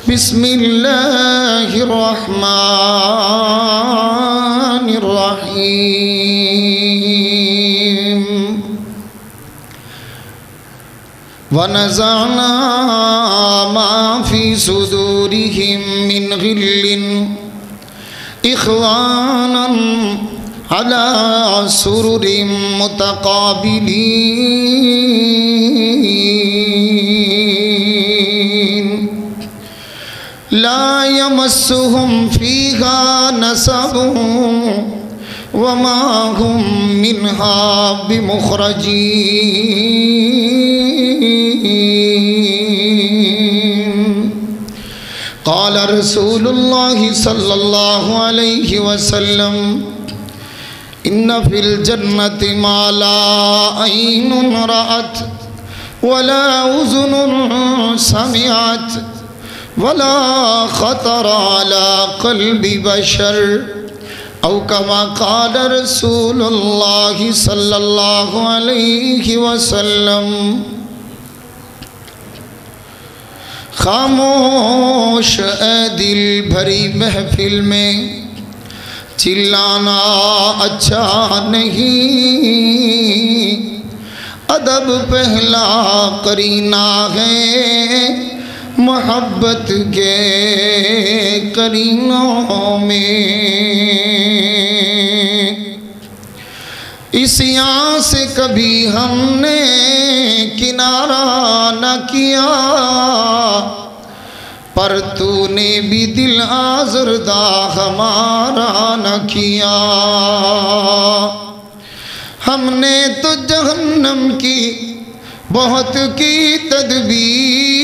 بسم اللہ الرحمن الرحیم وَنَزَعْنَا مَا فِي صُدُورِهِم مِّنْ غِلٍّ إِخْوَانًا عَلَى سُرُرٍ مُتَقَابِلِينَ لَا يَمَسُّهُمْ فِيهَا نَصَبٌ وَمَا هُمْ مِنْهَا بِمُخْرَجِينَ قال رسول اللہ صلی اللہ علیہ وسلم ان فی الجنت ما لا عین رأت ولا اذن سمعت ولا خطر على قلب بشر او کما قال رسول اللہ صلی اللہ علیہ وسلم خاموش اے دل بھری محفل میں چلانا اچھا نہیں ادب پہلا قرینہ ہے محبت کے قرینوں میں اس یہاں سے کبھی ہم نے کنارہ نہ کیا پر تو نے بھی دل آزردہ ہمارا نہ کیا ہم نے تو جہنم کی بہت کی تدبیر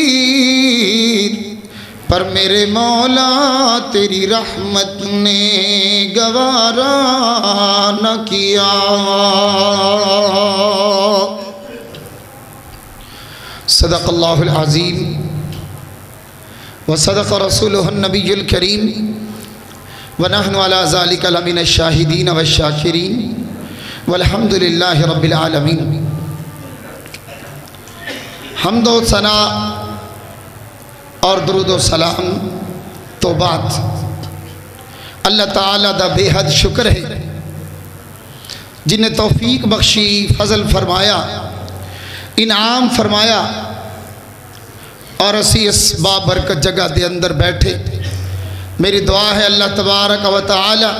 پر میرے مولا تیری رحمت نے گوارا نہ کیا صدق اللہ العظیم وصدق رسولہ النبی الکریم ونحن علی ذالک لمن الشاہدین والشاکرین والحمدللہ رب العالمین حمد و ثنا اور درود و سلام تو بات اللہ تعالیٰ دا بے حد شکر ہے جنہیں توفیق بخشی فضل فرمایا انعام فرمایا اور اسی اس بابرکت جگہ دے اندر بیٹھے میری دعا ہے اللہ تبارک و تعالی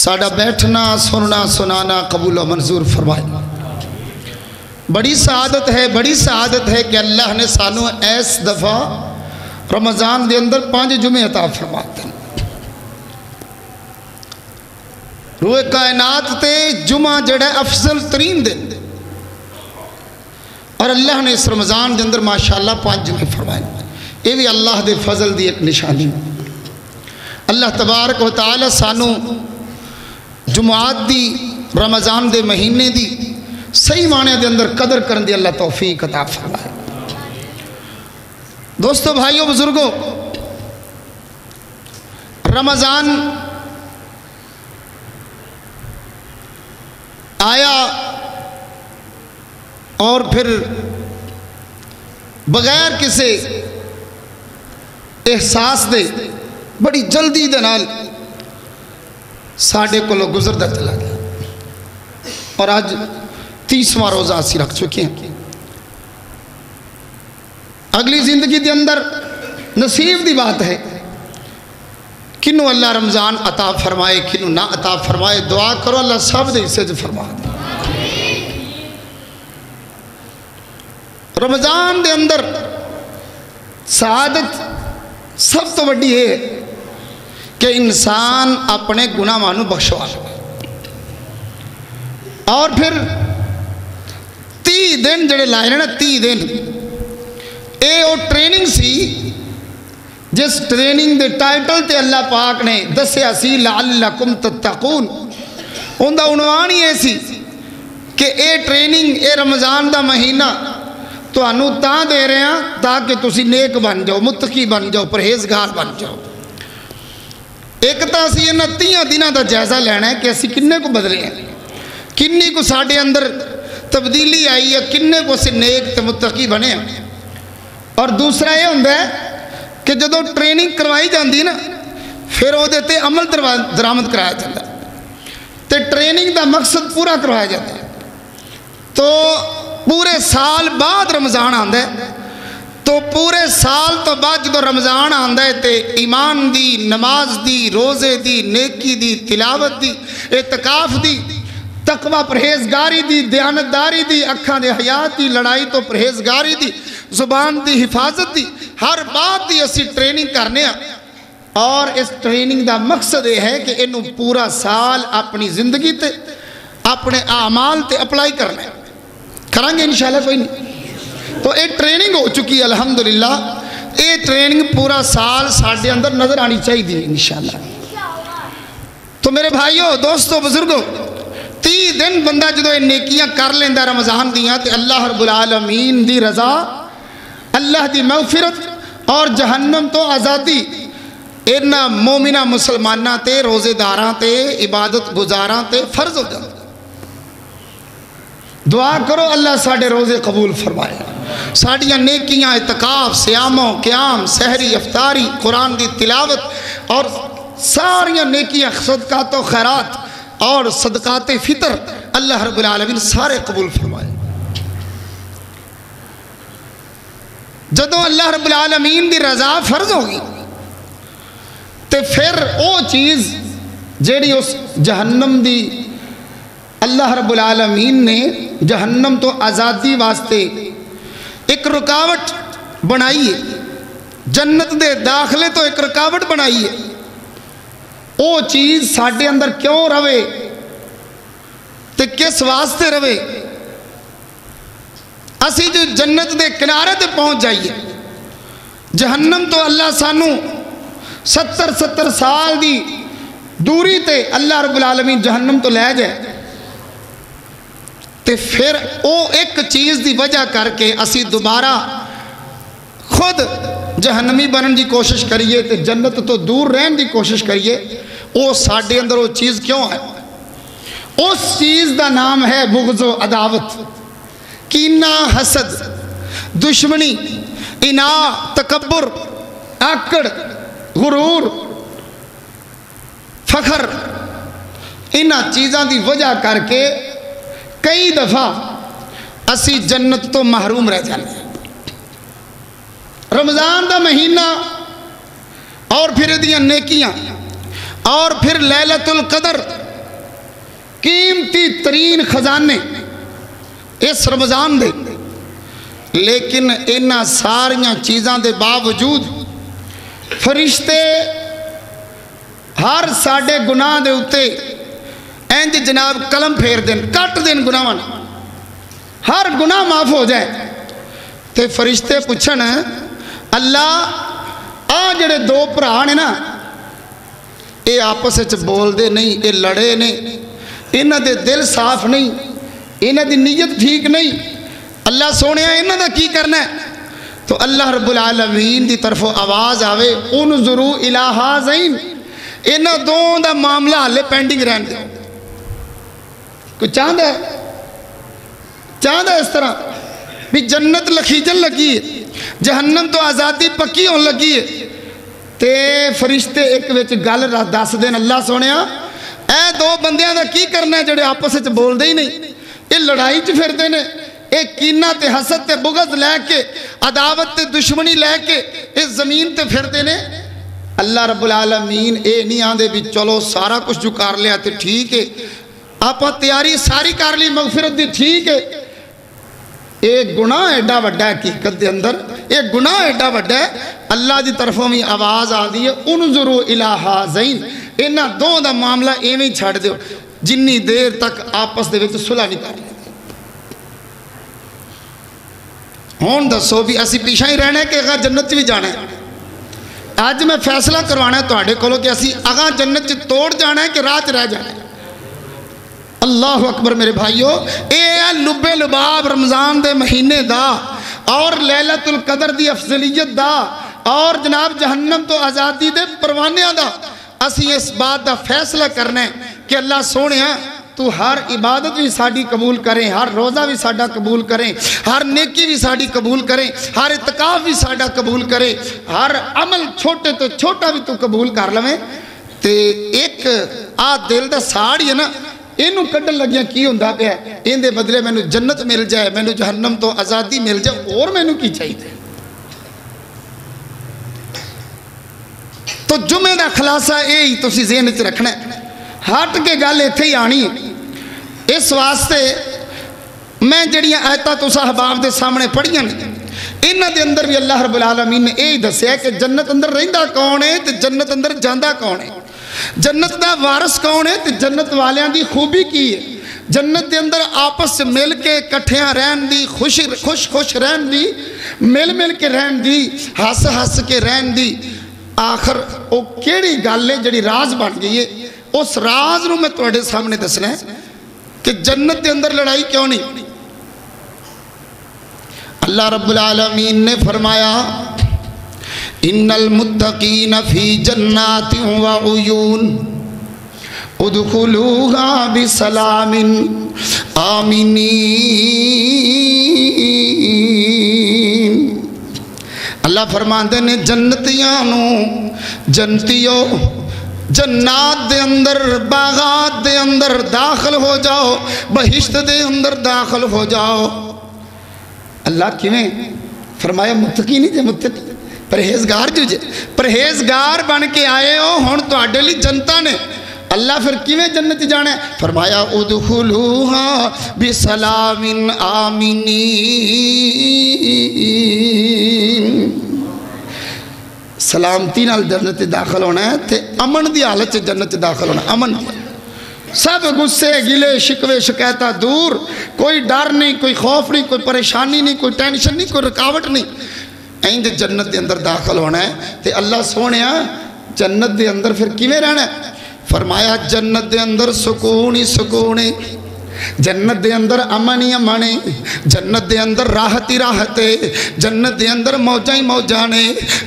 ساڑا بیٹھنا سننا سنانا قبول و منظور فرمائے بڑی سعادت ہے کہ اللہ نے سانو ایس دفعہ رمضان دے اندر 5 جمعے عطا فرماتے ہیں روح کائنات تے جمعہ جڑا افضل ترین دن اور اللہ نے اس رمضان دے اندر ماشاءاللہ 5 جمعے فرمائے یہ بھی اللہ دے فضل دی ایک نشانی اللہ تبارک و تعالی سانو جمعات دی رمضان دے مہینے دی صحیح معنی دے اندر قدر کرن دی اللہ توفیق عطا فرمائے دوستو بھائیو بزرگو رمضان آیا اور پھر بغیر کسی احساس دے بڑی جلدی دے نال ساڑھے کو لوگ گزردہ چلا گیا اور آج 30واں روزہ اسی رکھ چکے ہیں اگلی زندگی دے اندر نصیب دی بات ہے کنوں اللہ رمضان عطا فرمائے کنوں نہ عطا فرمائے دعا کرو اللہ سب دے اسے جو فرما دے رمضان دے اندر سعادت سب تو بڑی ہے کہ انسان اپنے گناہ مانو بخشوا اور پھر 30 دن جڑے لائے نا 30 دن اے او ٹریننگ سی جس ٹریننگ دے ٹائٹل تے اللہ پاک نے دسیا سی لعلکم تتقون ان دا عنوان ہی ایسی کہ اے ٹریننگ اے رمضان دا مہینہ تو انو تاں دے رہے ہیں تاکہ تسی نیک بن جاؤ متقی بن جاؤ پرہیزگار بن جاؤ ایک تا اسی یہ 30 دنوں دا جائزہ لینا ہے کہ اسی کنے کو بدلے ہیں کنی کو ساڑھے اندر تبدیلی آئی ہے کنے کو سے نیک تے متقی بنے ہیں اور دوسرا یہ ہوندہ ہے کہ جدو ٹریننگ کروائی جاندی نا پھر وہ تے عمل درآمد کرایا جاتا ہے تے ٹریننگ دا مقصد پورا کروایا جاتا ہے. تو پورے سال بعد رمضان آندا ہے تو پورے سال تو بعد جدو رمضان آندا ہے تے ایمان دی، نماز دی، روزے دی، نیکی دی، تلاوت دی، اعتکاف دی، تقوی پرہیزگاری دی، دیانتداری دی، اکھاں دے حیات دی، لڑائی تو پرہیزگاری دی، زبان دی حفاظت دی، ہر بات دی اسی ٹریننگ کرنے ہیں. اور اس ٹریننگ دا مقصد یہ ہے کہ انہوں پورا سال اپنی زندگی تے اپنے اعمال تے اپلائی کرنا ہے. کریں گے انشاءاللہ کوئی نہیں. تو یہ ٹریننگ ہو چکی الحمدللہ. یہ ٹریننگ پورا سال ساڑھے اندر نظر آنی چاہیے دی انشاءاللہ. تو میرے بھائیوں، دوستوں، بزرگوں، 30 دن بندہ جدو یہ نیکیاں کر لیندہ رمضان دیاں تے اللہ رب العالمین دی رضا، اللہ دی مغفرت اور جہنم تو آزادی اینا مومنہ مسلمانہ تے، روزے داراں تے، عبادت گزاراں تے فرض ہو جاتا. دعا کرو اللہ ساڑھے روزے قبول فرمائے، ساڑھیاں نیکیاں، اعتکاف، سیاموں، قیام، سحری، افطاری، قرآن دی تلاوت اور ساریاں نیکیاں، صدقات و خیرات اور صدقات فطر اللہ رب العالمین سارے قبول فرمائے. جدو اللہ رب العالمین دی رضا فرض ہوگی تے پھر او چیز جیڑی اس جہنم دی اللہ رب العالمین نے جہنم تو آزادی واسطے ایک رکاوٹ بنائی ہے، جنت دے داخلے تو ایک رکاوٹ بنائی ہے، او چیز ساڑھے اندر کیوں روے تے کس واسطے روے. اسی جو جنت دے کنارے تے پہنچ جائیے، جہنم تو اللہ سانو 70 سال دی دوری تے اللہ رب العالمین جہنم تو لے جائے تے پھر او ایک چیز دی وجہ کر کے اسی دوبارہ خود جہنمی بنن دی کوشش کریے تے جنت تو دور رہن دی کوشش کریے. او ساڑھے اندر وہ چیز کیوں ہے؟ اس چیز دا نام ہے بغض و عداوت، کینہ، حسد، دشمنی، اناع، تکبر، آکڑ، غرور، فخر. انہاں چیزاں دی وجہ کر کے کئی دفعہ اسی جنت تو محروم رہ جانے. رمضان دا مہینہ اور پھر دیاں نیکیاں اور پھر لیلۃ القدر، قیمتی ترین خزانے اس رمضان دے. لیکن انہاں ساریاں چیزاں دے باوجود فرشتے ہر ساڑھے گناہ دے اتے اینج جناب قلم پھیر دیں، کٹ دیں گناہ، ہر گناہ معاف ہو جائے. تے فرشتے پوچھن اللہ آ جڑے دو بھرا نے نا، اے آپس وچ بول دے نہیں، اے لڑے نے، انہاں دے دل صاف نہیں، انہاں دی نیت ٹھیک نہیں، اللہ سونے انہاں دا کی کرنا ہے؟ تو اللہ رب العالمین دی طرف آواز آوے، انظروا الی ھذین، انہاں دوں دا معاملہ ہلے پینڈنگ رہن دے. کوئی چاہتا ہے اس طرح بھی جنت لکھیجن لگی ہے، جہنم تو آزادی پکی ہون لگی ہے تے فرشتے ایک وچ گل دس دین اللہ سونیا اے دو بندیاں دا کی کرنا ہے جڑے آپس وچ بول دے ہی نہیں، اے لڑائی چ پھردے نے، اے کینہ تے حسد تے بغض لے کے، عداوت تے دشمنی لے کے اس زمین تے پھردے نے. اللہ رب العالمین اے نہیں آندے بھی چلو سارا کچھ جو کر لیا تے ٹھیک ہے، آپا تیاری ساری کر لی مغفرت دی ٹھیک ہے. ایک گناہ ایڈا وڈا ہے حقیقت دے اندر، ایک گناہ ایڈا وڈا ہے. اللہ دی طرفوں میں آواز آ دی ہے انظروا الی ھذین، انہاں دو دا معاملہ ایویں چھڑ دیو جنی دیر تک آپس دے وچ صلح نہیں کر لیں. ہون دسو بھی اسی پیچھے ہی رہنا ہے کہ اگاں جنت بھی جانا ہے؟ آج میں فیصلہ کروانا ہے تواڈے کولوں کہ اسی اگاں جنت توڑ جانا ہے کہ راہ چ رہ جانا ہے. اللہ اکبر میرے بھائیو، اے لبے لباب رمضان دے مہینے دا اور لیلۃ القدر دی افضلیت دا اور جناب جہنم تو آزادی دے پروانیاں دا اسی اس بات دا فیصلہ کرنا ہے کہ اللہ سونے تو ہر عبادت بھی ساڑی قبول کریں، ہر روزہ بھی ساڑا قبول کریں، ہر نیکی بھی ساڑی قبول کریں، ہر اعتکاف بھی ساڑا قبول کریں، ہر عمل چھوٹے تو چھوٹا بھی تو قبول کر لویں تے ایک دل دا ساڑ ہے نا اینو کڈن لگیاں کی ہوندا پیا ان دے بدلے مینوں جنت مل جائے، مینوں جہنم تو آزادی مل جائے، اور مینوں کی چاہیے؟ تو جمعے دا خلاصہ یہی تسی ذہن وچ رکھنا ہے، ہٹ کے گل ایتھے ہی آنی ہے۔ اس واسطے میں جڑیاں آیتاں تساں احباب دے سامنے پڑھیاں نے انہاں دے اندر بھی اللہ رب العالمین نے یہی دسیا کہ جنت اندر رہندا کون ہے تے جنت اندر جاندا کون ہے، جنت دا وارث کون ہے تے جنت والیاں دی خوبی کی ہے، جنت دے اندر آپس مل کے کٹھیاں رہن دی، خوش رہن دی، مل کے رہن دی، ہس کے رہن دی۔ آخر وہ کیڑی گل ہے جڑی راز بن گئی ہے، اس راز نو میں تواڈے سامنے دسنا ہے کہ جنت دے اندر لڑائی کیوں نہیں۔ اللہ رب العالمین نے فرمایا ان المتقین فی جنات و عیون ادخلوها بسلام آمینین۔ اللہ فرماندے نے جنتیاں نو جنتیو جنات دے اندر باغات دے اندر داخل ہو جاؤ، بہشت دے اندر داخل ہو جاؤ۔ اللہ کیویں فرمایا متقی نہیں جے، متقی پرہیزگار جو جے، پرہیزگار بن کے آئے ہو ہن تواڈے لئی جنتاں نے۔ اللہ پھر کیویں جنت جانا ہے؟ فرمایا ادخلوہا بسلام آمینین، سلامتی نال جنت داخل ہونا ہے تے امن دی حالت جنت داخل ہونا، امن سب غصے گلے شکوے شکایتہ دور، کوئی ڈر نہیں، کوئی خوف نہیں، کوئی پریشانی نہیں، کوئی ٹینشن نہیں، کوئی رکاوٹ نہیں، ایندے جنت دے اندر داخل ہونا ہے۔ تے اللہ سونیا جنت دے اندر پھر کیویں رہنا ہے؟ فرمایا جنت دے اندر سکون ہی سکون ہے، جنت دے اندر امن ہی امن ہے، جنت دے اندر راحت ہی راحت ہے، جنت دے اندر موجاں ہی موجاں نے،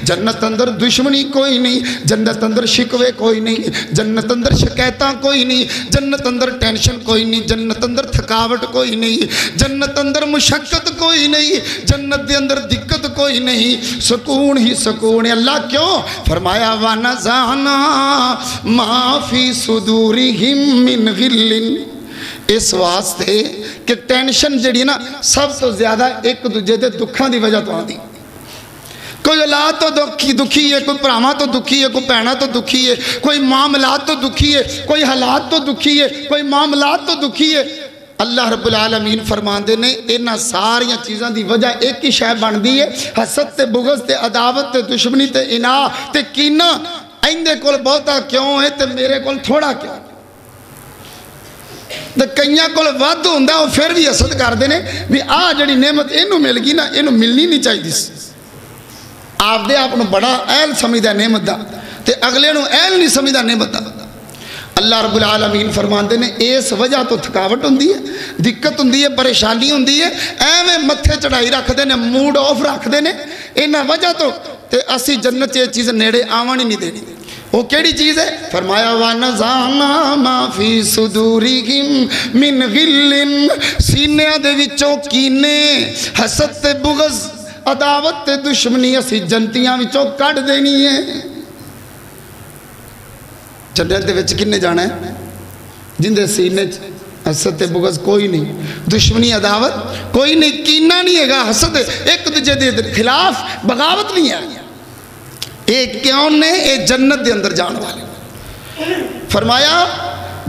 جنت اندر دشمنی کوئی نہیں، جنت اندر شکوے کوئی نہیں، جنت اندر شکایتاں کوئی نہیں، جنت اندر ٹینشن کوئی نہیں، جنت اندر تھکاوٹ کوئی نہیں، جنت اندر مشقت کوئی نہیں، جنت دے اندر دقت کوئی نہیں، سکون ہی سکون ہے۔ اللہ کیوں؟ فرمایا وَنَزَعْنَا مَا فِي صُدُورِهِم مِّن غِلٍّ، اس واسطے کہ ٹینشن جڑی نا سب تو زیادہ ایک دوجے دے دکھاں دی وجہ تو آدھی، کوئی اولاد تو دکھی ہے، کوئی پراواں تو دکھی ہے، کوئی بہناں تو دکھی ہے، کوئی معاملات تو دکھی ہے، کوئی حالات تو دکھی ہے، کوئی معاملات تو دکھی ہے۔ اللہ رب العالمین فرماندے نے انہاں ساریاں چیزاں دی وجہ ایک ہی شے بن دی ہے، حسد تے بغض تے عداوت تے دشمنی تے اناع تے کینہ۔ ایندے کول بہتا کیوں ہے تے میرے کول تھوڑا کیوں؟ تے کئیاں کول ود ہوندا او پھر بھی حسد کردے نے بھی آ جڑی نعمت اینو مل گئی نا اینو ملنی نہیں چاہیے سی، آپ دے آپ نو بڑا اہل سمجھدا نعمت دا تے اگلے نو اہل نہیں سمجھدا نعمت دا۔ اللہ رب العالمین فرماندے نے اس وجہ تو تھکاوٹ ہوندی ہے، دقت ہوندی ہے، پریشانی ہوندی ہے، ایویں متھے چڑھائی رکھ دے نے، موڈ آف رکھ دے نے، انہاں وجہ تو تے اسی جنت یہ چیز نیڑے آوان ہی نہیں دینی۔ وہ کیڑی چیز ہے؟ فرمایا وَنَزَعْنَا مَا فِي صُدُورِهِم مِّن غِلٍّ، سینیاں دے وچوں کینے حسد تے بغض عداوت تے دشمنی اسی جنتیاں وچوں کڈ دینی ہے۔ جنت دے وچ کنے جانا ہے؟ جن دے سینے حسد تے بغض کوئی نہیں، دشمنی عداوت کوئی نہیں، کینہ نہیں ہے گا، حسد ایک دوجے دے خلاف بغاوت نہیں ہے۔ ایک کیوں نے اے جنت دے اندر جان والے۔ فرمایا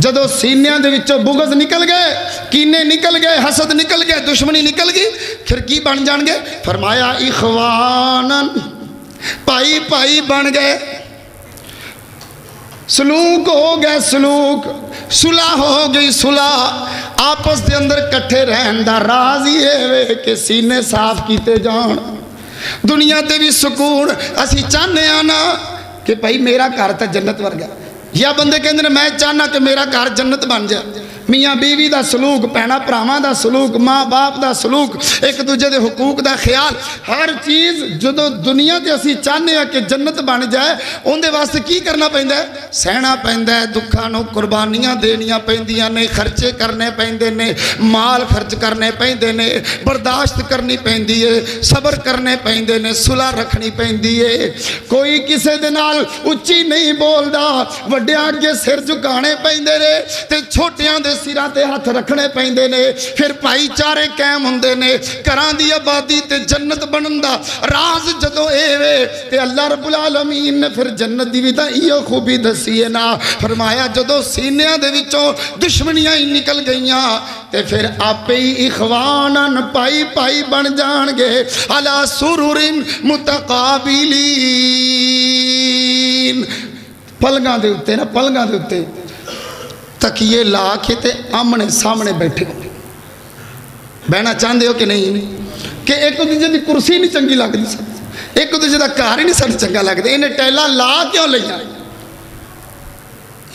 جدو سینیاں دے وچوں بغض نکل گئے، کینے نکل گئے، حسد نکل گئے، دشمنی نکل گئی، پھر کی بن جان گے؟ فرمایا اخوانن، پائی پائی بن گئے، سلوک ہو گئے، سلوک صلح ہو گئی، صلح آپس دے اندر کٹھے رہن دا راز یہ ہے کہ سینے صاف کیتے جان۔ دنیا تے بھی سکون اسی چاہنے آنا کہ بھائی میرا گھر تا جنت ورگا، یا بندے کہندے نے میں چاہنا کہ میرا گھر جنت بن جائے، میاں بیوی دا سلوک، بھیناں بھراواں دا سلوک، ماں باپ دا سلوک، ایک دوجے دے حقوق دا خیال، ہر چیز جدو دنیا تے اسی چاہنے ہیں کہ جنت بن جائے ان دے واسطے کی کرنا پیندا ہے؟ سہنا پیندا ہے، دکھاں نو قربانیاں دینیاں پیندیاں نے، خرچے کرنے پیندے نے، مال خرچ کرنے پیندے نے، برداشت کرنی پیندی ہے، صبر کرنے پیندے نے، صلح رکھنی پیندی ہے۔ کوئی کسے دے نال اچھی نہیں بولدا، وڈیاں اگے سر جھکانے پیندے نے تے چھوٹیاں دے سراں تے ہاتھ رکھنے پیندے نے، پھر بھائی چارے قائم ہوندے نے، گھراں دی آبادی تے جنت بنن دا راز جدوں اے وے تے اللہ رب العالمین نے پھر جنت دی وی تاں ایو خوبی دسی ہے نا، فرمایا جدوں سینیاں دے وچوں دشمنیاں ہی نکل گئیاں تے پھر آپے ہی اخواناً پائی پائی بن جان گے، علی سرر متقابلین، پلگاں دے اتے نا، پلگاں دے اتے تکیے لا کے تے آمنے سامنے بیٹھے بہنا چاہتے ہو کہ نہیں کہ ایک دوجے دی کرسی نہیں چنگی لگتی سب، ایک دوجے دا گھر ہی نہیں سب چنگا لگتا، انہیں ٹیلا لا کیوں لیا؟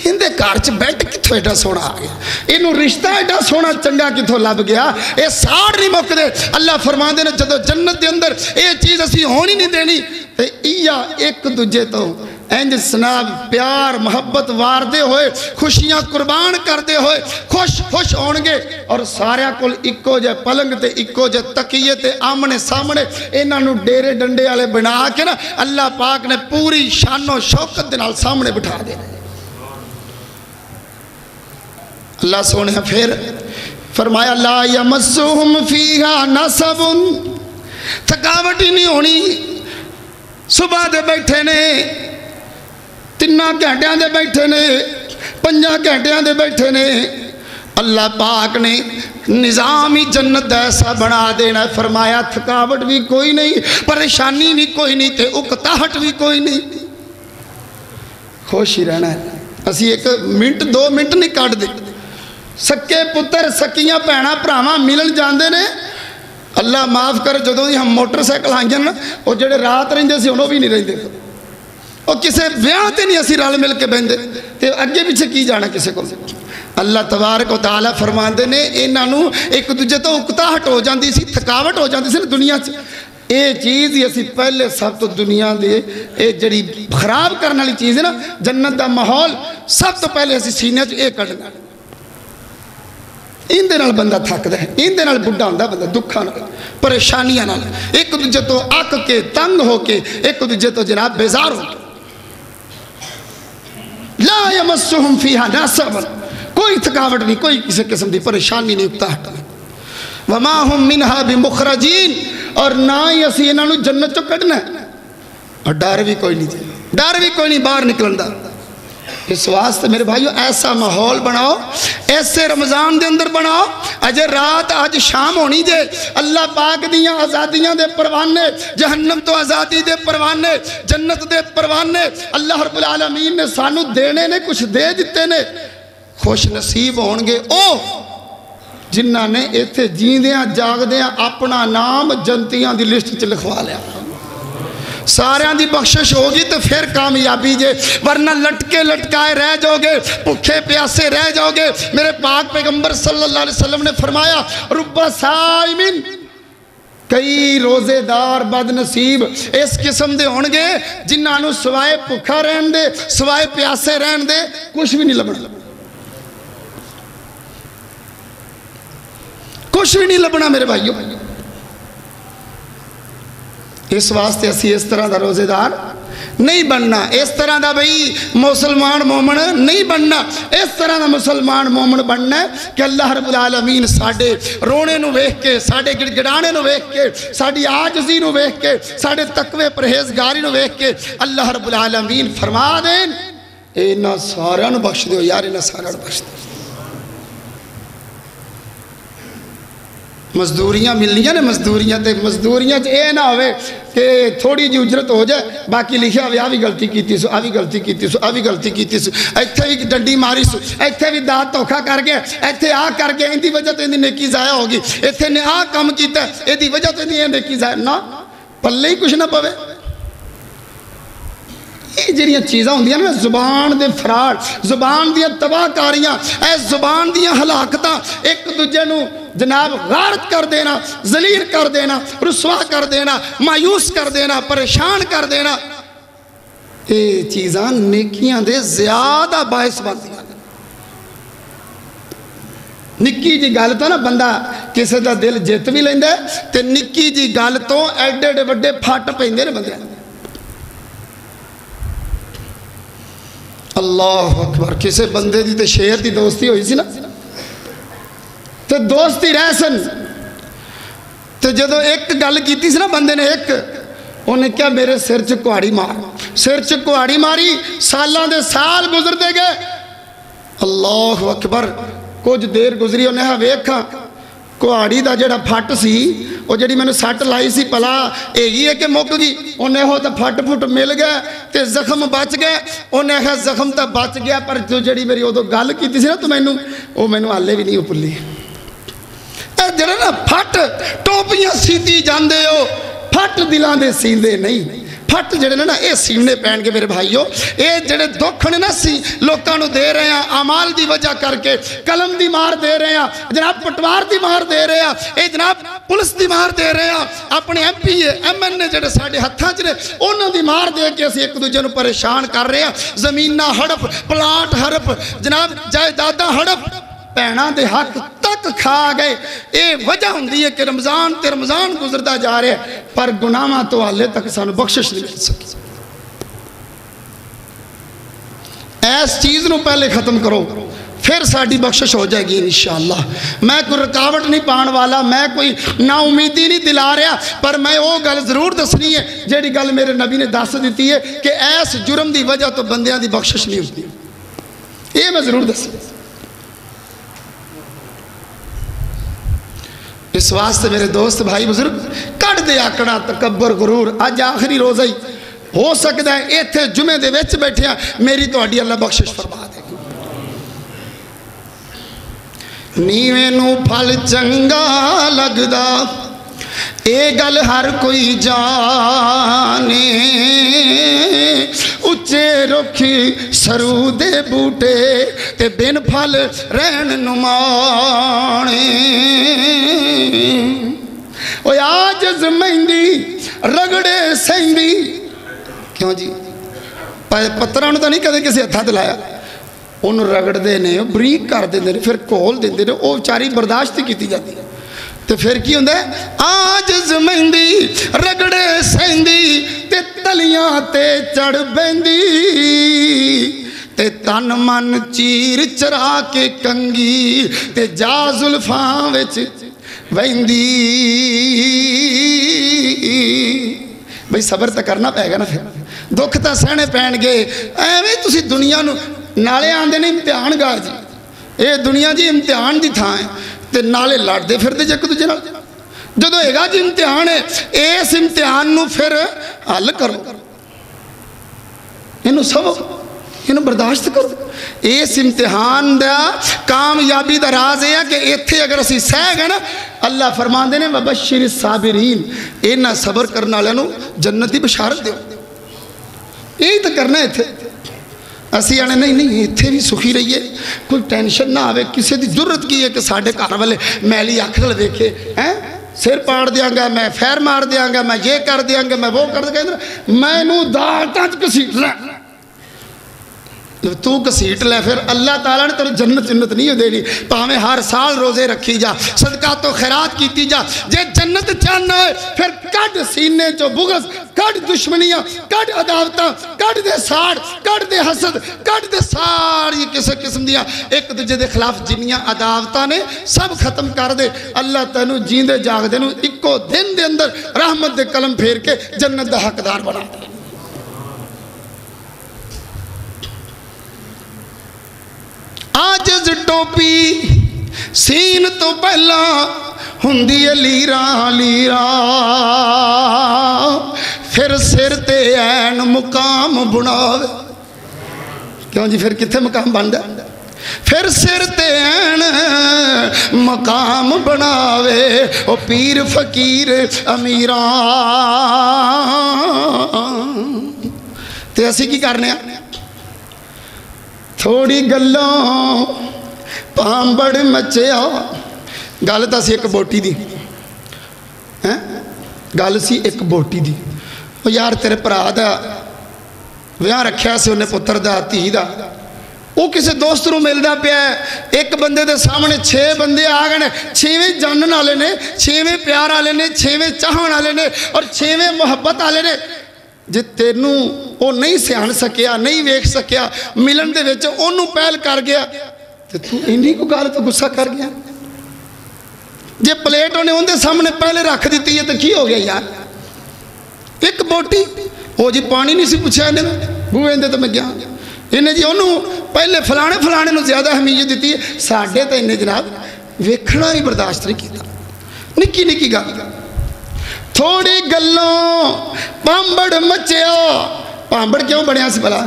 اندے گھر چ بیٹھ کتوں ایڈا سونا آ گیا، انہوں رشتہ ایڈا سونا چنگا کتوں لب گیا، اے ساڑھ نہیں مک دے۔ اللہ فرماندے نے جدو جنت دے اندر اے چیز اسی ہونی نہیں دینی تے ایا ایک دوجے تو انج سناب پیار محبت واردے ہوئے، خوشیاں قربان کردے ہوئے خوش خوش ہونگے، اور سارے کل اکو جے پلنگ تے اکو جے تکیے تے آمنے سامنے انہاں نو ڈیرے ڈنڈے والے بنا کے نا اللہ پاک نے پوری شان و شوکت دے نال سامنے بٹھا دے۔ اللہ سونے پھر فرمایا لا یمسہم فیہا نصب، تھکاوٹ ہی نہیں ہونی، صبح دے بیٹھے نے، 3 گھنٹیاں دے بیٹھے نے، 5 گھنٹیاں دے بیٹھے نے، اللہ پاک نے نظام ہی جنت ایسا بنا دینا، فرمایا تھکاوٹ بھی کوئی نہیں، پریشانی بھی کوئی نہیں تے اکتاہٹ بھی کوئی نہیں، خوش ہی رہنا ہے۔ اسی 1 منٹ 2 منٹ نہیں کاٹ دے، سکے پتر سکیاں بھیناں بھراواں ملن جاندے نے، اللہ معاف کر جدوں ہی ہم موٹر سائیکل آئیں نا وہ جڑے رات رہندے سی انہوں بھی نہیں رہندے، اور کسے ویاہ تے نہیں اسی رل مل کے بہندے تے اگے پیچھے کی جانا کسے کو۔ اللہ تبارک و تعالیٰ فرماندے نے انہاں نو ایک دوجے تو اکتاہٹ ہو جاندی سی، تھکاوٹ ہو جاندی سی نا دنیا چ، اے چیز ہی اسی پہلے سب تو دنیا دے اے جڑی خراب کرنے والی چیز ہے نا جنت دا ماحول، سب تو پہلے اسی سینے چ اے کڈنا، ان دے نال بندہ تھکدا ہے، ان دے نال بڈھا ہوندا بندہ دکھاں نال پریشانیاں نال، ایک دوجے تو اک کے تنگ ہو کے، ایک دوجے تو جناب بیزار ہو کے۔ لا یمسہم فیہا نصب، کوئی تھکاوٹ نہیں، کوئی کسی قسم دی پریشانی نہیں، اکتاہٹ نہیں، وما ہم منہا بمخرجین، اور نہ ہی اسی انہاں نو جنت چوں کڈنا ہے، اور ڈر بھی کوئی نہیں، ڈر بھی کوئی نہیں باہر نکلن دا۔ اس واسطے میرے بھائیو ایسا ماحول بناؤ، ایسے رمضان دے اندر بناؤ، اجے رات آج شام ہونی جے، اللہ پاک دیاں آزادیاں دے پروانے، جہنم تو آزادی دے پروانے، جنت دے پروانے اللہ رب العالمین نے سانو دینے نے، کچھ دے دیتے نے، خوش نصیب ہونگے او جنہاں نے ایتھے جیندیاں جاگدیاں اپنا نام جنتیاں دی لسٹ چ لکھوا لیا، سارے دی بخشش ہوگی تو پھر کامیابی جے، ورنہ لٹکے لٹکائے رہ جاؤ گے، بھوکے پیاسے رہ جاؤ گے۔ میرے پاک پیغمبر صلی اللہ علیہ وسلم نے فرمایا رب صائمن، کئی روزے دار بد نصیب اس قسم دے ہونگے جنہاں نو سوائے بھوکا رہن دے، سوائے پیاسے رہن دے کچھ بھی نہیں لبنا، کچھ بھی نہیں لبنا میرے بھائیو۔ اس واسطے اسی اس طرح دا روزے دار نہیں بننا، اس طرح دا بھئی مسلمان مومن نہیں بننا، اس طرح دا مسلمان مومن بننا ہے کہ اللہ رب العالمین ساڑھے رونے نو ویکھ کے، ساڑھے گڑگڑانے نو ویکھ کے، ساڑھی عاجزی نو ویکھ کے، ساڑھے تقوی پرہیزگاری نو ویکھ کے اللہ رب العالمین فرما دیں اے نا سارا نو بخش دیو یار، نا سارا نو بخش دیو۔ مزدوریاں ملنیاں نے، مزدوریاں اے نہ ہوئے کہ تھوڑی جی اجرت ہو جائے باقی لکھیا ہوئے آوی غلطی کیتی سو، آوی غلطی کیتی سو، آوی غلطی کیتی سو، ایتھے بھی ڈنڈی ماری سو، ایتھے بھی داد توکھا کر گیا، ایتھے آ کر گیا، ان دی وجہ تو ان دی نیکی ضائع ہوگی، ایتھے نے آ کم کیتا ہے ان دی وجہ تو ان دی نیکی ضائع، نہ پلے ہی کچھ نہ پوے۔ یہ جڑیاں چیزاں ہوندیاں نا زبان دے فراڈ، زبان دیاں تباہ کاریاں، اے زبان دیاں ہلاکتاں، ایک دوجے نو جناب غارت کر دینا، ذلیل کر دینا، رسوا کر دینا، مایوس کر دینا، پریشان کر دینا، یہ چیزاں نیکیاں دے زیادہ باعث بنتی ہیں۔ نکی جی گل تو نا بندہ کسی دا دل جت بھی لیندے تے نکی جی گل تو ایڈے ایڈے وڈے پھٹ پیندے نے بندے۔ اللہ اکبر، کسی بندے دی تے شیر دی دوستی ہوئی سی نا، تے دوستی رہ سن، تے جدو ایک گل کیتی سی نا بندے نے، ایک انہیں کیا میرے سر چ کہاڑی مار، سر چ کہاڑی ماری، سالاں دے سال گزر دے گئے۔ اللہ اکبر، کچھ دیر گزری، انہیں ہاں ویکھاں کہاڑی دا جڑا پھٹ سی، وہ جڑی میں نے سٹ لائی سی پلا یہی ہے کہ مک گئی، انہیں ہو تو پھٹ پھٹ مل گئے تے زخم بچ گئے، انہیں کہا زخم تو بچ گیا، پر جو جڑی میری وہ تو گل کی تھی نا تو میں نے آلے بھی نہیں اپلی۔ اے جڑا نا پھٹ ٹوپیاں سیدھی جاندے ہو، پھٹ دلان دے سیندے نہیں، پھٹ جڑے نا اے سینے پہن کے میرے بھائیو، اے جڑے دکھ نے نا سی لوکاں نو دے رہے ہیں اعمال دی وجہ کر کے، قلم دی مار دے رہے ہیں جناب، پٹوار دی مار دے رہے ہیں، اے جناب پولیس دی مار دے رہے ہیں، اپنے ایم پی ایم این نے جڑے ساڈے ہتھاں چ نے انہاں دی مار دے کے اسی ایک دوجے نو پریشان کر رہے ہیں، زمیناں ہڑپ، پلاٹ ہڑپ، جناب جائیداداں ہڑپ، بہناں دے حق تک کھا گئے۔ اے وجہ ہوندی ہے کہ رمضان تے رمضان گزردا جا رہے ہیں، پر گناہاں تو حالے تک سانو بخشش نہیں مل سکی۔ ایس چیز نو پہلے ختم کرو، پھر ساڈی بخشش ہو جائے گی انشاءاللہ۔ میں کوئی رکاوٹ نہیں پان والا، میں کوئی نا امیدی نہیں دلا رہا، پر میں وہ گل ضرور دسنی ہے جیڑی گل میرے نبی نے دس دیتی ہے کہ ایس جرم دی وجہ تو بندیاں دی بخشش نہیں ہوتی، یہ میں ضرور دس۔ اس واسطے میرے دوست بھائی بزرگ کٹ دے آکڑا تکبر غرور، آج آخری روزہ ہی ہو سکتا ہے ایتھے جمعے دے وچ بیٹھے ہیں، میری تو اڈی اللہ بخشش فرما دے۔ نیویں نو پھل چنگا لگدا اے گل ہر کوئی جانے، اچے رکھی سرو دے بوٹے تے بن پھل رہن نمانے، اوہ آجز مہندی رگڑے سہندی، کیوں جی پتران تو نہیں کہتے کسی ہتھا دلایا، ان رگڑ دے نے بریک کر دے نے پھر کول دے نے، وہ چاری برداشت کی جاتی ہے، تو پھر کی ہوندہ ہے آجز مہندی رگڑے سہندی تے تلیاں تے چڑھ بیندی، تے تن من چیر چرا کے کنگی تے جا زلفاں وچ ویندی۔ بھئی صبر تا کرنا پہے گا نا، پھر دکھ تا سہنے پہن گے، ایویں تسی دنیا نو نالے آندے نے امتحان گاہ جی، اے دنیا جی امتحان دی تھا ہے، تے نالے لڑ دے پھر دے جک دجے نال، جدو اے گا جی امتحان ہے، اس امتحان نو پھر حل کرو، انہوں سب انہوں برداشت کرو۔ اس امتحان دا کامیابی دا راز ہے کہ ایتھے اگر اسی سہ گئے نا، اللہ فرمان دینے وَبَشِّرِ الصَّابِرِينَ، اینا صبر کرنا لینو جنتی بشارت دیو، یہی تو کرنا ہے تھے۔ اسی آنے نہیں اتھے بھی سخی رہیے، کوئی ٹینشن نہ آوے، کسی دی ضرورت کی ہے کہ ساڑھے کار والے میلی آکھل دیکھے، سر پاڑ دیاں گا، میں فیر مار دیاں گا، میں یہ کر دیاں گا، میں وہ کر دیاں گا، میں نو داٹاں کسیٹ لے، تو کسیٹ لے، پھر اللہ تعالیٰ نے تیرے جنت نہیں ہو دینی، پاہمیں ہر سال روزے رکھی جا، صدقات و خیرات کیتی جا، جے جنت چاہنا ہے پھر کٹ سینے چو بغض، کٹ دشمنیاں، کٹ عداوتاں، کٹ دے ساڑ، کٹ دے حسد، کٹ دے ساری کسی قسم دیا ایک دوجے دے خلاف جنیاں عداوتاں نے سب ختم کر دے، اللہ تینو جیندے جاگ دے نو اکو دن دے اندر رحمت دے قلم پھیر کے جنت دا حقدار بنا دے۔ آجز ٹوپی سین تو پہلا ہندی لیرا لیرا، پھر سر تے این مقام بناوے، کیوں جی پھر کتھے مقام بن دے؟ پھر سر تے این مقام بناوے او پیر فقیر امیران تے اسی کی کرنے ہیں تھوڑی گلوں پامبڑ مچیا گل تا سی ایک بوٹی دی گل سی ایک بوٹی دی وہ یار تیرے پرا دا ویاہ رکھیا سے انہیں پتر دا تی دا وہ کسی دوست رو ملدا پیا ہے ایک بندے دے سامنے 6 بندے آ گئے 6ویں جانن والے نے 6ویں پیار والے نے 6ویں چاہن والے نے اور 6ویں محبت والے نے جے تینوں وہ نہیں سیان سکیا نہیں ویکھ سکیا ملن دے وچ اونوں پہل کر گیا تے تو انہی کو گل تو غصہ کر گیا جے پلیٹ انہیں ان دے سامنے پہلے رکھ دیتی ہے تو کی ہو گیا یار ایک بوٹی وہ جی پانی نہیں سی پوچھا انہیں بوئے اندے تو میں گیا انہیں جی انہوں پہلے فلانے نو زیادہ اہمیت دیتی ہے ساڑھے تو انہیں جناب ویکھنا ہی برداشت نہیں کیتا نکی نکی گا تھوڑی گلوں پامبڑ مچیا پامبڑ کیوں بڑھیا سی بلا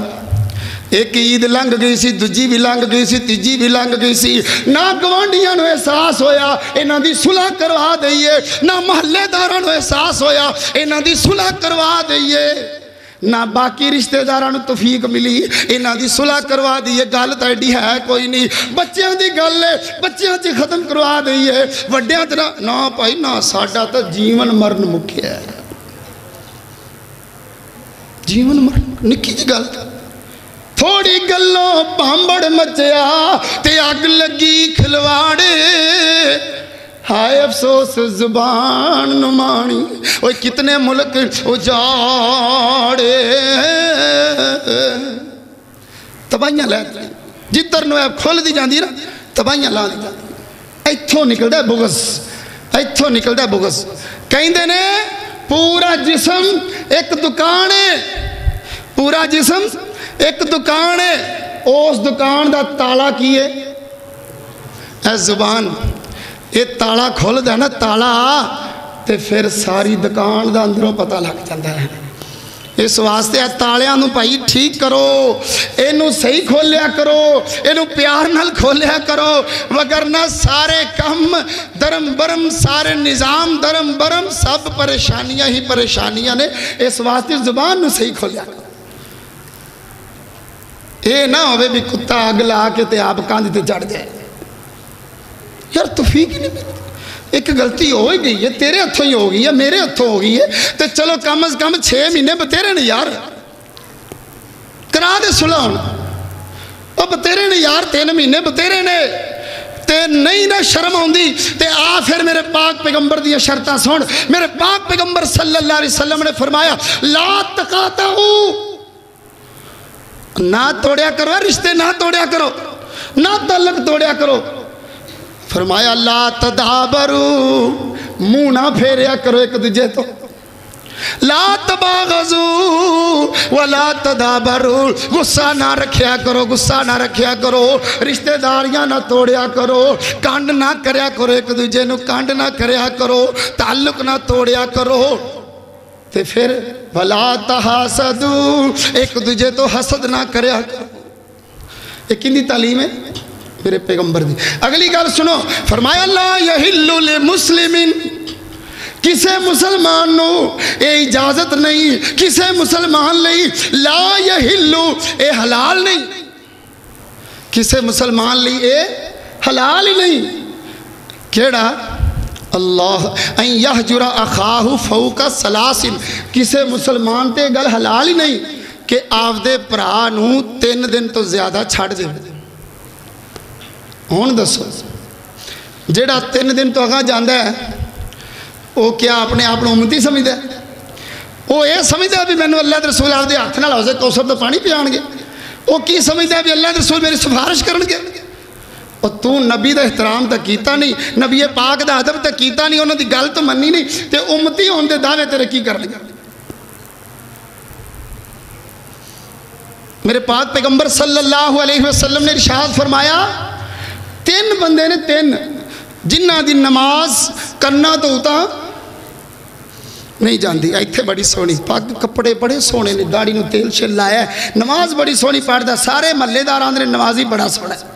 ایک عید لنگ گئی سی دوجی بھی لنگ گئی سی تیجی بھی لنگ گئی سی نہ گوانڈیاں نو احساس ہویا انہاں دی صلح کروا دئیے نہ محلے داراں نو احساس ہویا انہاں دی صلح کروا دئیے نہ باقی رشتہ داراں نو توفیق ملی انہاں دی صلح کروا دئیے گل تے ایڈی ہے کوئی نہیں بچیاں دی گل ہے بچیاں چ ختم کروا دئیے وڈیاں تے نہ بھائی نہ ساڈا تے جیون مرن مکیا ہے جیون مرن نکی جی گل تھوڑی گلوں پامبڑ مچیا تے اگ لگی کھلواڑے ہائے افسوس زبان نمانی اوہ کتنے ملک اجاڑے تباہیاں لے دی جتر نو ایب کھول دی جاندی نا تباہیاں لا دی جاندی ایتھوں نکل دے بغض ایتھوں نکل دے بغض کہیں دے نے پورا جسم ایک دکانے پورا جسم ایک دکان ہے اس دکان دا تالا کیے اے زبان یہ تالا کھول دے نا تالا تے پھر ساری دکان دا اندروں پتہ لگ جاندہ ہے اس واسطے تالیاں نو پائی ٹھیک کرو اینو صحیح کھول لیا کرو اینو پیار نال کھول لیا کرو وگرنہ سارے کم درم برم سارے نظام درم برم سب پریشانیاں ہی پریشانیاں نے اس واسطے زبان نو صحیح کھول لیا کرو اے نہ ہوئے بھی کتا اگلا کے تے آپ کاندی تے جڑ جائے یار توفیق ہی نہیں ملتی ایک غلطی ہو ہی گئی ہے تیرے ہتھوں ہی ہو گئی ہے میرے ہتھوں ہو گئی ہے تے چلو کم از کم 6 مہینے بتیرے نے یار کرا دے صلح ہونا اور بتیرے نے یار 3 مہینے بتیرے نے تے نہیں نہ شرم ہوندی تے آ پھر میرے پاک پیغمبر دیا شرطہ سن میرے پاک پیغمبر صلی اللہ علیہ وسلم نے فرمایا لا تقاطعو نہ توڑیا کرو رشتے نہ توڑیا کرو نہ تعلق توڑیا کرو فرمایا لا تدابرو منہ نہ پھیریا کرو ایک دوجے تو لا تباغضو ولا تدابرو غصہ نہ رکھیا کرو غصہ نہ رکھیا کرو رشتہ داریاں نہ توڑیا کرو کانڈ نہ کریا کرو ایک دوجے نو کانڈ نہ کریا کرو تعلق نہ توڑیا کرو تے پھر وَلَا تَحَاسَدُوا ایک دوجے تو حسد نہ کریا کرو ایک اندی تعلیم ہے میرے پیغمبر دی اگلی گال سنو فرمایا لا يَحِلُّ لِمُسْلِمٍ کسے مسلمان نو اے اجازت نہیں کسے مسلمان نہیں لا يَحِلُّ اے حلال نہیں کسے مسلمان لی اے حلال ہی نہیں کیڑا اللہ ان یحجر اخاہ فوق سلاسل کسے مسلمان تے گل حلال ہی نہیں کہ آپ دے پرانو 3 دن تو زیادہ چھاڑ دے ہون دسو جیڑا 3 دن تو اگاں جاندہ ہے وہ کیا اپنے آپ نے امتی سمجھتا ہے وہ یہ سمجھتا ہے بھی میں نے اللہ دے رسول آپ دے ہاتھ نہ لوزے کوثر تو پانی پیان گے وہ کی سمجھتا ہے بھی اللہ دے رسول میری سفارش کرن گے اور تو نبی دا احترام تا کیتا نہیں نبی پاک دا ادب تا کیتا نہیں انہوں دی گل تو مننی نہیں تے امتی ہون دے دعوے تیرے کی کر لیا میرے پاک پیغمبر صلی اللہ علیہ وسلم نے ارشاد فرمایا 3 بندے نے 3 جنہ دی نماز کرنا تو ہوتا نہیں جاندی ایتھے بڑی سونی پاک کپڑے بڑے سونے نے داڑھی نو تیل شل لایا ہے نماز بڑی سونی پڑھدا سارے محلے دار آندے نمازی بڑا سونا ہے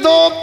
2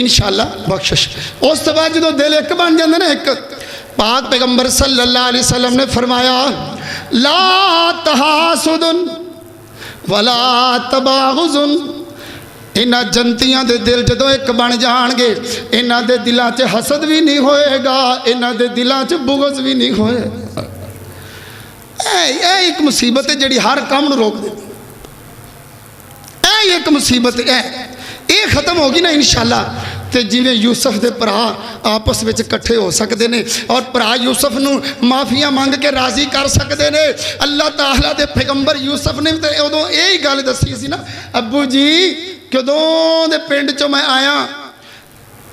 انشاءاللہ بخشش۔ اس تو بعد جو دل ایک بن جاندے نا ایک، پاک پیغمبر صلی اللہ علیہ وسلم نے فرمایا لا تحاسد ولا تباغض، انہاں جنتیاں دے دل جدوں ایک بن جان گے انہاں دے دلاں چ حسد بھی نہیں ہوئے گا، انہاں دے دلاں چ بغض بھی نہیں ہوئے گا۔ اے ایک مصیبت ہے جڑی ہر کام نو روک دے، اے ایک مصیبت ہے، اے ختم ہوگی نا انشاءاللہ تے جویں یوسف دے پرا آپس وچ کٹھے ہو سکدے نے اور پرا یوسف نو معافیاں مانگ کے راضی کر سکدے نے۔ اللہ تعالیٰ دے پیغمبر یوسف نے تے اودوں یہی گل دسی سی نا، ابو جی کدوں دے پنڈ چوں میں آیا،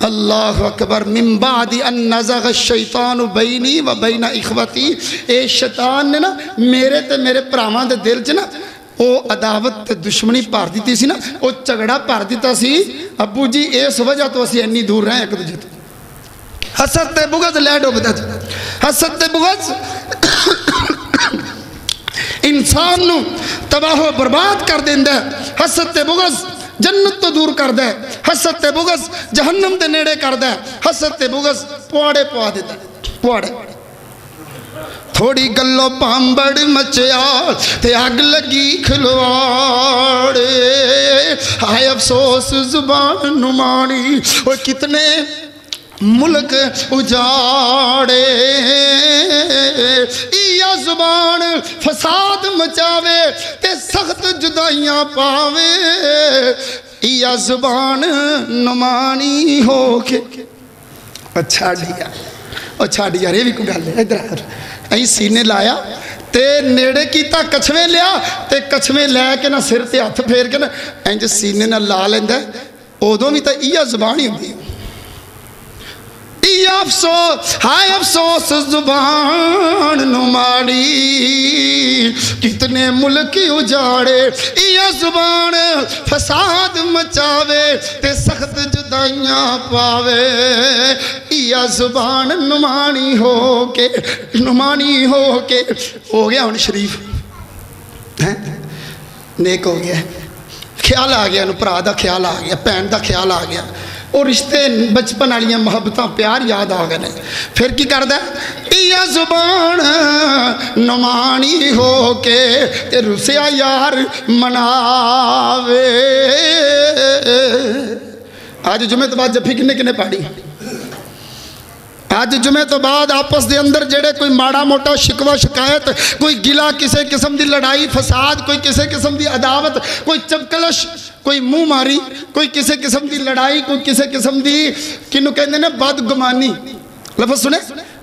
اللہ اکبر، من بعد ان نزغ الشیطان بینی و بین اخوتی، اے شیطان نے نا میرے تے میرے پراواں دے دل چ نا او عداوت تے دشمنی پار دیتی سی نا، او جھگڑا پار دیتا سی۔ ابو جی اس وجہ تو اسی انی دور رہے ایک دوجے تو، حسد تے بغض لے ڈوبدا جی، حسد تے بغض انسان نو تباہ و برباد کر دیندا ہے، حسد تے بغض جنت تو دور کر دے، حسد تے بغض جہنم دے نیڑے کر دے، حسد تے بغض پواڑے پوا دیتا ہے، پواڑے۔ تھوڑی گلو پامبڑ مچیا تے اگ لگی کھلواڑے، ہائے افسوس زبان نمانی، وہ کتنے ملک اجاڑے، یا زبان فساد مچاوے تے سخت جدائیاں پاوے، یا زبان نمانی ہو کے اچھا ڈیا رے بھی کوئی گل ہے، ادھر این سینے لایا تے نیڑے کیتا کچھویں لیا تے کچھویں لے کے نہ سر تے ہاتھ پھیر کے نہ اینج سینے نہ لا لیندہ ہے، اودوں بھی تا یہ زبان ہی ہوندی ہے۔ یہ افسوس، ہائے افسوس زبان نماڑی، کتنے ملکی اجاڑے، یہ زبان فساد مچاوے تے سخت جدائیاں پاوے، یہ زبان نمانی ہو کے ہو گیا ان شریف نیک ہو گیا، خیال آ گیا، پرا دا خیال آ گیا، بہن دا خیال آ گیا، اور رشتے بچپن والیاں محبتاں پیار یاد آ گئے، پھر کی کردا ہے یہ زبان نمانی ہو کے تے رسیا یار مناوے۔ آج جمعہ تو بعد جفی کنے پاڑی، آج جمعہ تو بعد آپس دے اندر جڑے کوئی ماڑا موٹا شکوہ شکایت، کوئی گلا کسے قسم دی لڑائی فساد، کوئی کسے قسم دی عداوت، کوئی چپکلش، کوئی منہ ماری، کوئی کسے قسم دی لڑائی، کوئی کسے قسم دی کنو کہندے نے بدگمانی، لفظ سنے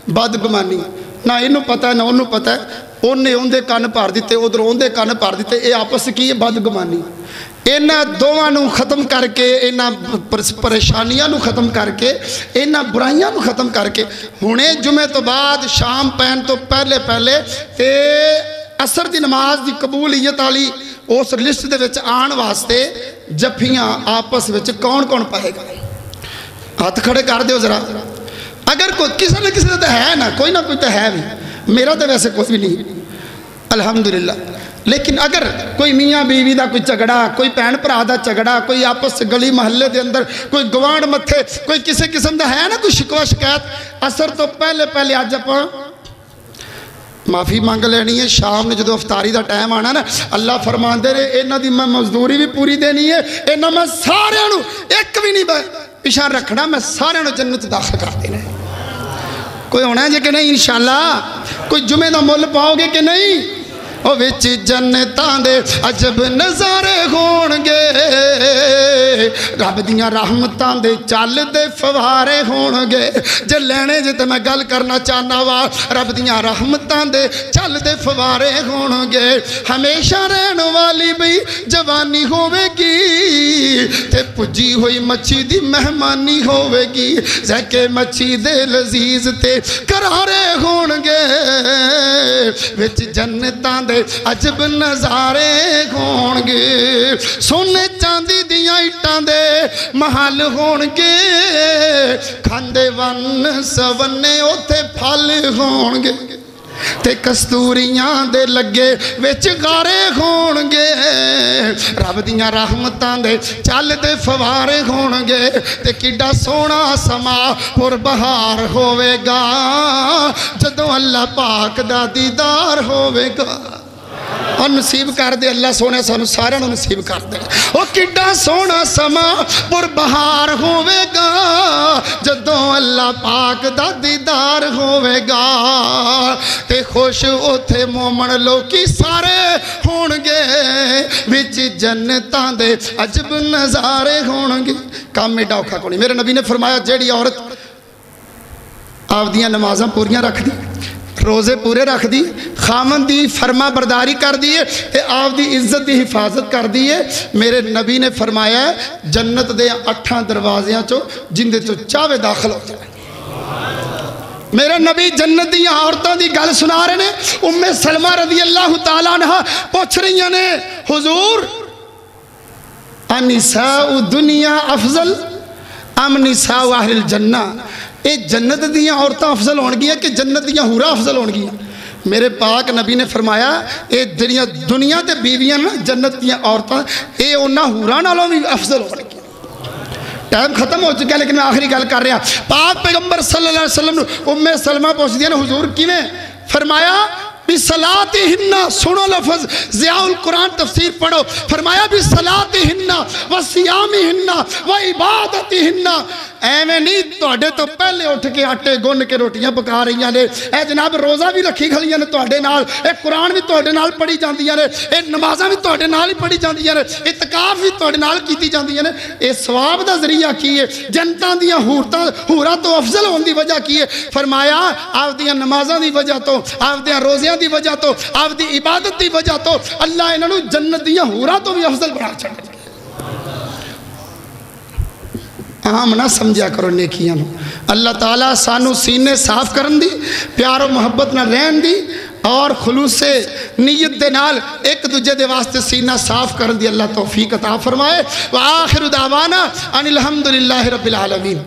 بدگمانی، نہ انہوں پتہ ہے نہ انہوں پتہ ہے، انہیں اندے کان پار دیتے ادھر اندے کان پار دیتے، اے آپس کی یہ بدگمانی۔ اینا دوانوں ختم کر کے، اینا پریشانیاں نو ختم کر کے، اینا برائیاں نو ختم کر کے، ہونے جمعہ تو بعد شام پہن تو پہلے تے عصر دی نماز دی قبولیت آلی اس لسٹ دے وچ آن واسطے جفیاں آپس وچ کون پائے گا؟ ہاتھ کھڑے کر دیو ذرا، اگر کوئی کسی نہ کسی تو ہے نا، کوئی نہ کوئی تو ہے بھی، میرا تو ویسے کوئی بھی نہیں الحمدللہ، لیکن اگر کوئی میاں بیوی دا کوئی جھگڑا، کوئی بہن بھرا دا جھگڑا، کوئی آپس گلی محلے دے اندر کوئی گوانڈ متھے کوئی کسی قسم دا ہے نا کوئی شکوہ شکایت، عصر تو پہلے آج اپاں معافی مانگ لینی ہے، شام نے جدو افطاری دا ٹائم آنا نا، اللہ فرمان دے رہے اینا دی میں مزدوری بھی پوری دینی ہے، اینا میں سارے انو ایک بھی نہیں پیشان رکھنا، میں سارے انو جنت داخل کر دینا ہے۔ کوئی ہونا ہے جے کہ نہیں انشاءاللہ؟ کوئی جمعہ دا مول پاؤ گے کہ نہیں؟ او وچ جنتاں دے عجب نظارے ہونگے، رب دیاں رحمتاں دے چل دے فوارے ہونگے، جے لینے جے تے میں گل کرنا چاہنا وا، رب دیاں رحمتاں دے چل دے فوارے ہونگے، ہمیشہ رہن والی بھی جوانی ہوئے گی، تے پجی ہوئی مچھی دی مہمانی ہوئے گی، زیکے مچھی دے لذیذ تے کرارے ہونگے، وچ جنتاں دے عجب نظارے ہونگے، سونے چاندی دیاں اٹھاں دے محل ہونگے، کھاندے ون سونے اوتھے پھل ہونگے، تے کستوریاں دے لگے وچ غارے ہونگے رب دیاں رحمتاں دے چل دے فوارے ہونگے تے کڈا سونا سما پر بہار ہوئے گا جدوں اللہ پاک دا دیدار ہوئے گا اور نصیب کر دے اللہ سونے سانو سارے نصیب کر دے او کڈا سونا سما پر بہار ہوئے گا جدوں اللہ پاک دا دیدار ہوئے گا تے خوش اوتھے مومن لوکی سارے ہونگے وچ جنتاں دے عجب نظارے ہونگے کام میں ڈاؤکھا کونی میرے نبی نے فرمایا جیڑی عورت آپ دیاں نمازاں پوریاں رکھ دی روزے پورے رکھ دی خامن دی فرما برداری کر دیئے تے آپ دی عزت دی حفاظت کر دیئے میرے نبی نے فرمایا ہے جنت دے 8 دروازیاں چو جن دے تو چاوے داخل ہو جائے میرے نبی جنت دی عورتوں دی گل سنا رہے نے ام سلمہ رضی اللہ تعالیٰ عنہ پوچھ رہی نے حضور النساء دنیا افضل ام نساء اہل الجنہ اے جنت دیاں عورتاں افضل ہونگیاں کہ جنت دیاں حورا افضل ہونگیاں میرے پاک نبی نے فرمایا اے دنیا تے بیویاں نا جنت دیاں عورتاں اے انہاں حورا نالوں بھی افضل ہونگیاں ٹائم ختم ہو چکا ہے لیکن میں آخری گل کر رہا پاک پیغمبر صلی اللہ علیہ وسلم ام سلمہ پوچھ دیا نا حضور کیویں فرمایا بِصَلَاتِهِنَّ سنو لفظ ضیاء القرآن تفسیر پڑھو فرمایا بِصَلَاتِهِنَّ وَصِيَامِهِنَّ وَعِبَادَتِهِنَّ ایویں نہیں توڑے تو پہلے اٹھ کے آٹے گن کے روٹیاں پکا رہی ہیں اے جناب روزہ بھی رکھی کھلیاں نے توڑے نال اے قرآن بھی توڑے نال پڑھی جاندی ہیں اے نمازاں بھی توڑے نال ہی پڑھی جاندی ہیں اتقاف بھی توڑے نال کیتی جاندی ہیں اے ثواب دا ذریعہ کی ہے جنتاں دیاں حورا تو افضل ہون دی وجہ کی ہے فرمایا آپ دیاں نمازاں دی وجہ تو آپ دیاں روزیاں دی وجہ تو آپ دی عبادت دی وجہ تو اللہ انہوں جنت دیاں حورا تو بھی افضل بنا چھڑے عام نہ سمجھا کرو نیکیاں اللہ تعالیٰ سانو سینے صاف کرن دی پیار و محبت نہ رہن دی اور خلوص سے نیت دے نال ایک دوجہ دے واسطے سینہ صاف کرن دی اللہ توفیق عطا فرمائے وآخر دعوانا ان الحمدللہ رب العالمین